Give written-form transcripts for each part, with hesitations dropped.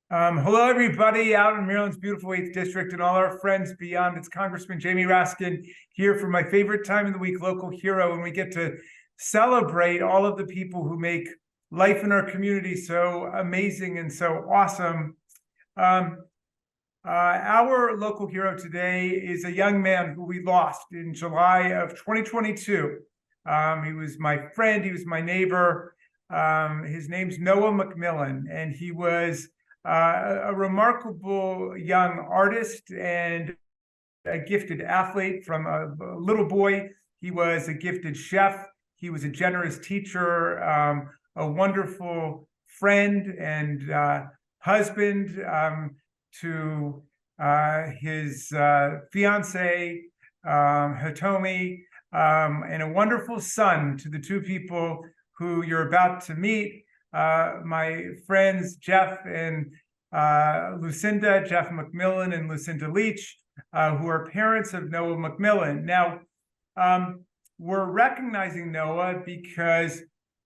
Hello, everybody out in Maryland's beautiful 8th District and all our friends beyond. It's Congressman Jamie Raskin here for my favorite time of the week, Local Hero, and we get to celebrate all of the people who make life in our community so amazing and so awesome. Our local hero today is a young man who we lost in July of 2022. He was my friend, he was my neighbor. His name's Noah MacMillan, and he was a remarkable young artist and a gifted athlete. From a little boy, he was a gifted chef. He was a generous teacher, a wonderful friend and husband to his fiance, Hitomi, and a wonderful son to the two people who you're about to meet. My friends Jeff and Lucinda, Jeff MacMillan and Lucinda Leach, who are parents of Noah MacMillan. Now, we're recognizing Noah because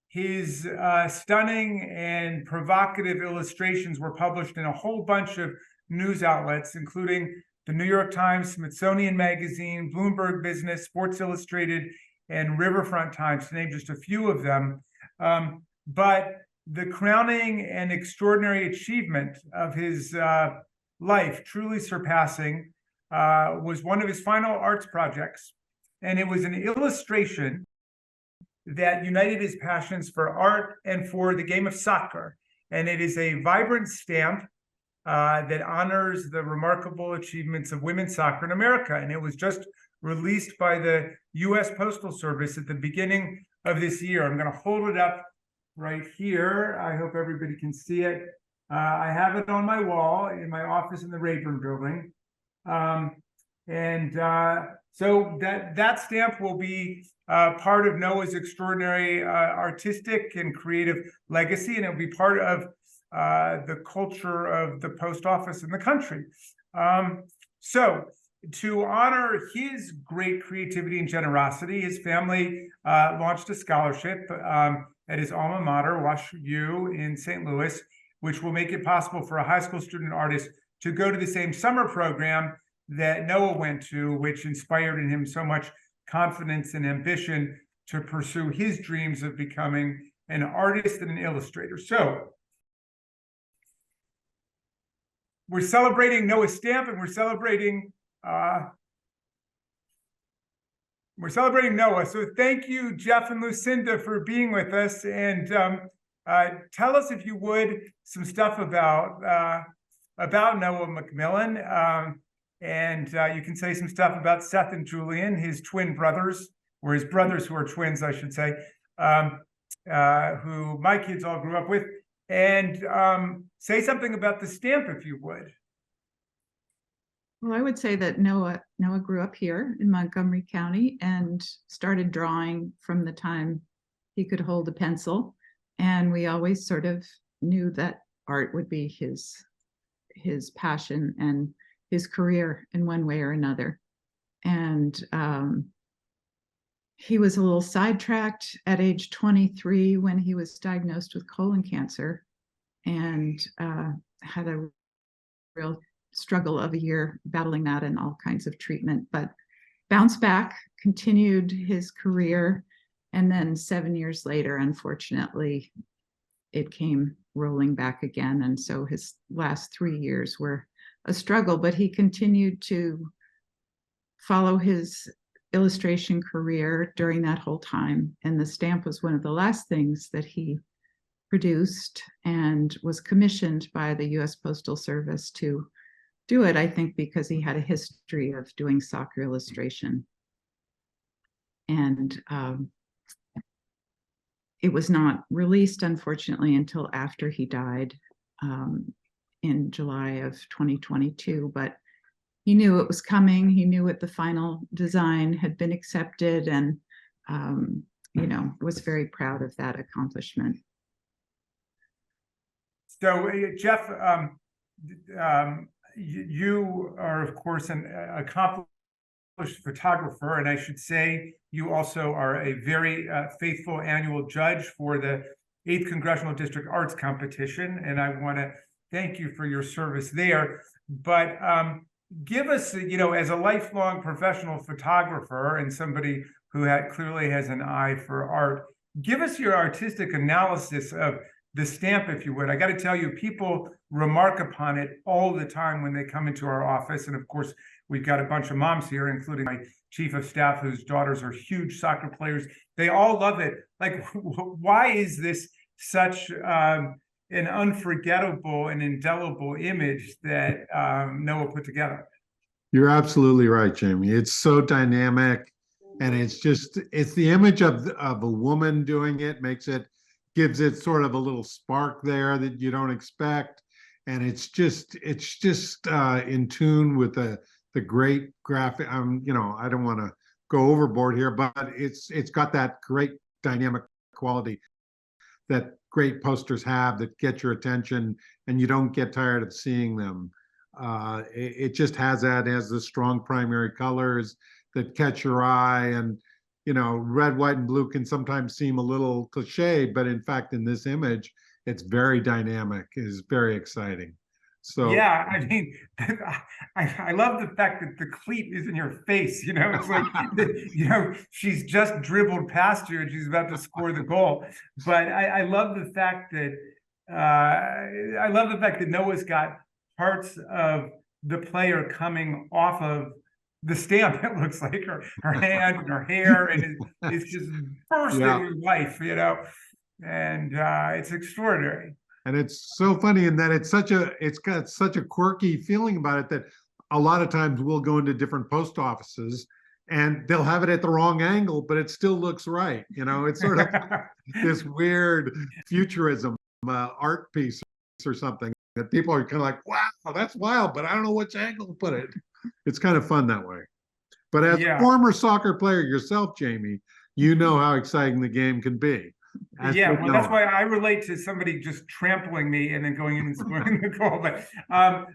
his stunning and provocative illustrations were published in a whole bunch of news outlets, including the New York Times, Smithsonian Magazine, Bloomberg Business, Sports Illustrated, and Riverfront Times, to name just a few of them. But the crowning and extraordinary achievement of his life, truly surpassing, was one of his final arts projects. And it was an illustration that united his passions for art and for the game of soccer. And it is a vibrant stamp that honors the remarkable achievements of women's soccer in America. And it was just released by the U.S. Postal Service at the beginning of this year. I'm going to hold it up right here. I hope everybody can see it. I have it on my wall in my office in the Rayburn building. So that stamp will be part of Noah's extraordinary artistic and creative legacy, and it'll be part of the culture of the post office in the country. So to honor his great creativity and generosity, his family launched a scholarship at his alma mater, Wash U in St. Louis, which will make it possible for a high school student artist to go to the same summer program that Noah went to, which inspired in him so much confidence and ambition to pursue his dreams of becoming an artist and an illustrator. So we're celebrating Noah's stamp, and we're celebrating Noah. So thank you, Jeff and Lucinda, for being with us. And tell us, if you would, some stuff about Noah MacMillan. And you can say some stuff about Seth and Julian, his twin brothers, or his brothers who are twins, I should say, who my kids all grew up with. And say something about the stamp, if you would. Well, I would say that Noah grew up here in Montgomery County and started drawing from the time he could hold a pencil. And we always sort of knew that art would be his passion and his career in one way or another. And he was a little sidetracked at age 23 when he was diagnosed with colon cancer, and had a real struggle of a year battling that and all kinds of treatment, but bounced back, continued his career. And then 7 years later, unfortunately, it came rolling back again. And so his last 3 years were a struggle, but he continued to follow his illustration career during that whole time. And the stamp was one of the last things that he produced, and was commissioned by the U.S. Postal Service to do it, I think, because he had a history of doing soccer illustration. And it was not released, unfortunately, until after he died in July of 2022. But he knew it was coming. He knew it. The final design had been accepted, and was very proud of that accomplishment. So, Jeff, you are, of course, an accomplished photographer, and I should say you also are a very faithful annual judge for the 8th Congressional District Arts Competition. And I want to thank you for your service there. But give us, as a lifelong professional photographer and somebody who clearly has an eye for art, give us your artistic analysis of the stamp, if you would. I got to tell you, people remark upon it all the time when they come into our office. And of course, we've got a bunch of moms here, including my chief of staff, whose daughters are huge soccer players. They all love it. Like, why is this such an unforgettable and indelible image that Noah put together? You're absolutely right, Jamie. It's so dynamic, and it's the image of a woman doing it, gives it sort of a little spark there that you don't expect, and it's just in tune with the great graphic. I don't want to go overboard here, but it's got that great dynamic quality that great posters have that get your attention and you don't get tired of seeing them. It just has the strong primary colors that catch your eye, and red, white, and blue can sometimes seem a little cliche, but in fact, in this image, it's very dynamic. It's very exciting. So yeah, I mean, I love the fact that the cleat is in your face. It's like she's just dribbled past you and she's about to score the goal. But I love the fact that Noah's got parts of the player coming off of the stamp. It looks like her hand and her hair, and it's just bursting with life, and it's extraordinary. And it's so funny in that it's got such a quirky feeling about it that a lot of times we'll go into different post offices and they'll have it at the wrong angle, but it still looks right. It's sort of this weird futurism art piece or something that people are kind of like, wow, that's wild, but I don't know which angle to put it. It's kind of fun that way. But as a former soccer player yourself, Jamie, you know how exciting the game can be. Well, that's why I relate to somebody just trampling me and then going in and scoring the goal. But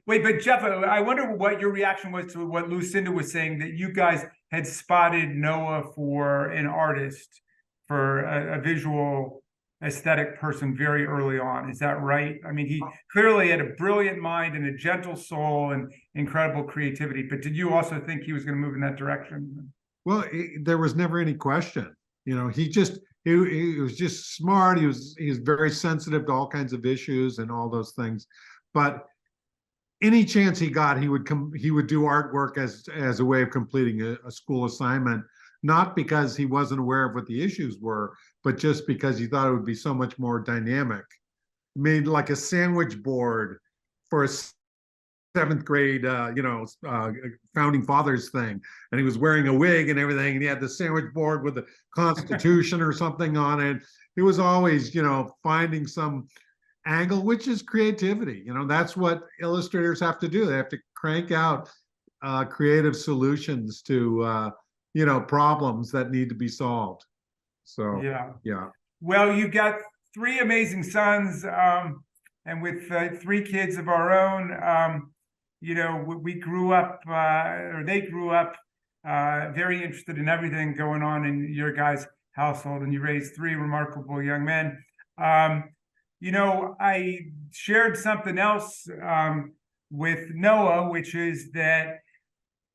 but Jeff, I wonder what your reaction was to what Lucinda was saying, that you guys had spotted Noah for an artist, for a visual aesthetic person very early on. Is that right? I mean, he clearly had a brilliant mind and a gentle soul and incredible creativity. But did you also think he was going to move in that direction? Well, there was never any question. He was just smart. He was very sensitive to all kinds of issues and all those things. But any chance he got, he would do artwork as a way of completing a school assignment, not because he wasn't aware of what the issues were, but just because he thought it would be so much more dynamic. Made like a sandwich board for a seventh grade, founding fathers thing, and he was wearing a wig and everything, and he had the sandwich board with the Constitution or something on it. It was always, finding some angle, which is creativity. That's what illustrators have to do. They have to crank out creative solutions to, problems that need to be solved. So yeah. Well, you've got three amazing sons, and with three kids of our own. We grew up, or they grew up, very interested in everything going on in your guys' household, and you raised three remarkable young men. I shared something else with Noah, which is that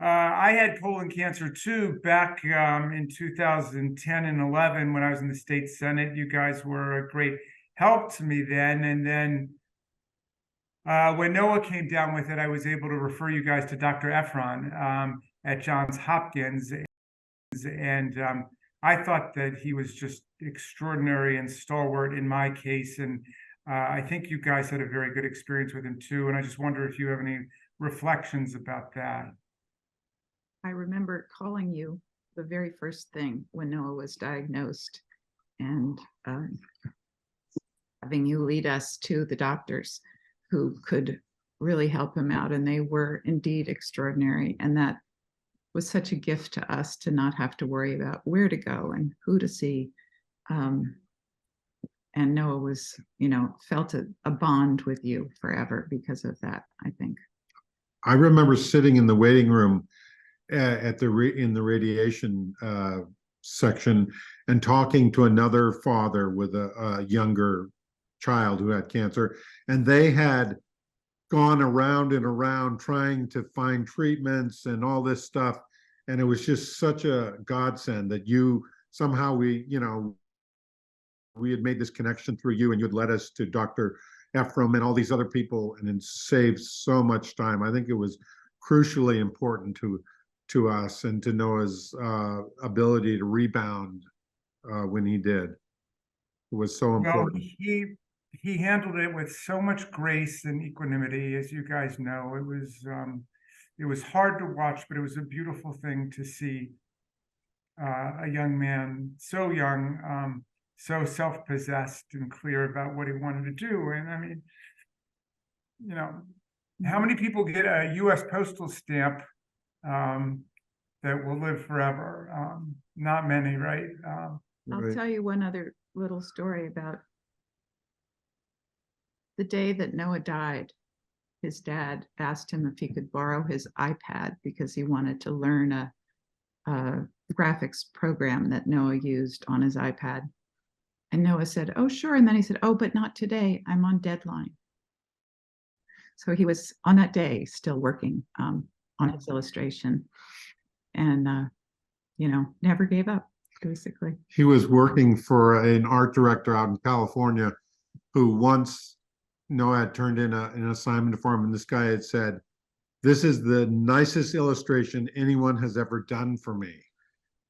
I had colon cancer too back in 2010 and 11 when I was in the state Senate. You guys were a great help to me then, and then when Noah came down with it, I was able to refer you guys to Dr. Efron at Johns Hopkins. And I thought that he was just extraordinary and stalwart in my case. And I think you guys had a very good experience with him too. And I just wonder if you have any reflections about that. I remember calling you the very first thing when Noah was diagnosed, and having you lead us to the doctors who could really help him out. And they were indeed extraordinary. And that was such a gift to us to not have to worry about where to go and who to see. And Noah was, felt a bond with you forever because of that, I think. I remember sitting in the waiting room in the radiation section and talking to another father with a younger child who had cancer, and they had gone around and around trying to find treatments and all this stuff. And it was just such a godsend that we had made this connection through you, and you had led us to Dr. Ephraim and all these other people, and it saved so much time. I think it was crucially important to us and to Noah's ability to rebound when he did. It was so important. Well, he handled it with so much grace and equanimity, as you guys know. It was hard to watch, but it was a beautiful thing to see a young man, so young, so self-possessed and clear about what he wanted to do. And I mean, how many people get a U.S. postal stamp that will live forever? Not many, right? I'll tell you one other little story about the day that Noah died. His dad asked him if he could borrow his iPad because he wanted to learn a graphics program that Noah used on his iPad. And Noah said, "Oh, sure." And then he said, "Oh, but not today. I'm on deadline." So he was on that day still working on his illustration, and never gave up, basically. He was working for an art director out in California who once Noah had turned in an assignment for him, and this guy had said, "This is the nicest illustration anyone has ever done for me."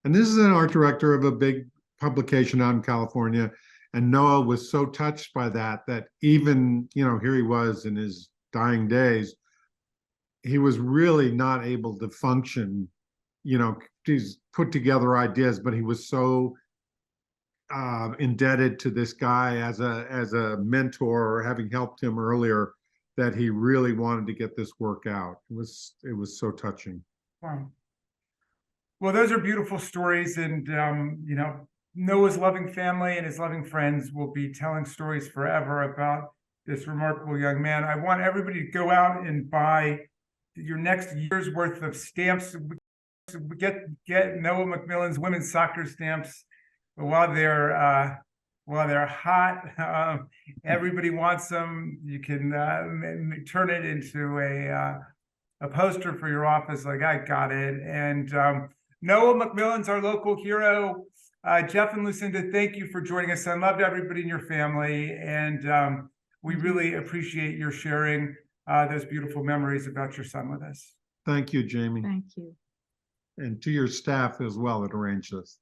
And this is an art director of a big publication out in California. And Noah was so touched by that even, here he was in his dying days, he was really not able to function, he's put together ideas, but he was so indebted to this guy as a mentor, having helped him earlier, that he really wanted to get this work out. It was so touching. Wow. Well, those are beautiful stories, and Noah's loving family and his loving friends will be telling stories forever about this remarkable young man. I want everybody to go out and buy your next year's worth of stamps. Get Noah MacMillan's women's soccer stamps while they're hot. Everybody wants them. You can turn it into a poster for your office. Like, I got it. And Noah MacMillan's our local hero. Jeff and Lucinda, thank you for joining us. I loved everybody in your family, and we really appreciate your sharing those beautiful memories about your son with us. Thank you, Jamie. Thank you. And to your staff as well that arranged this.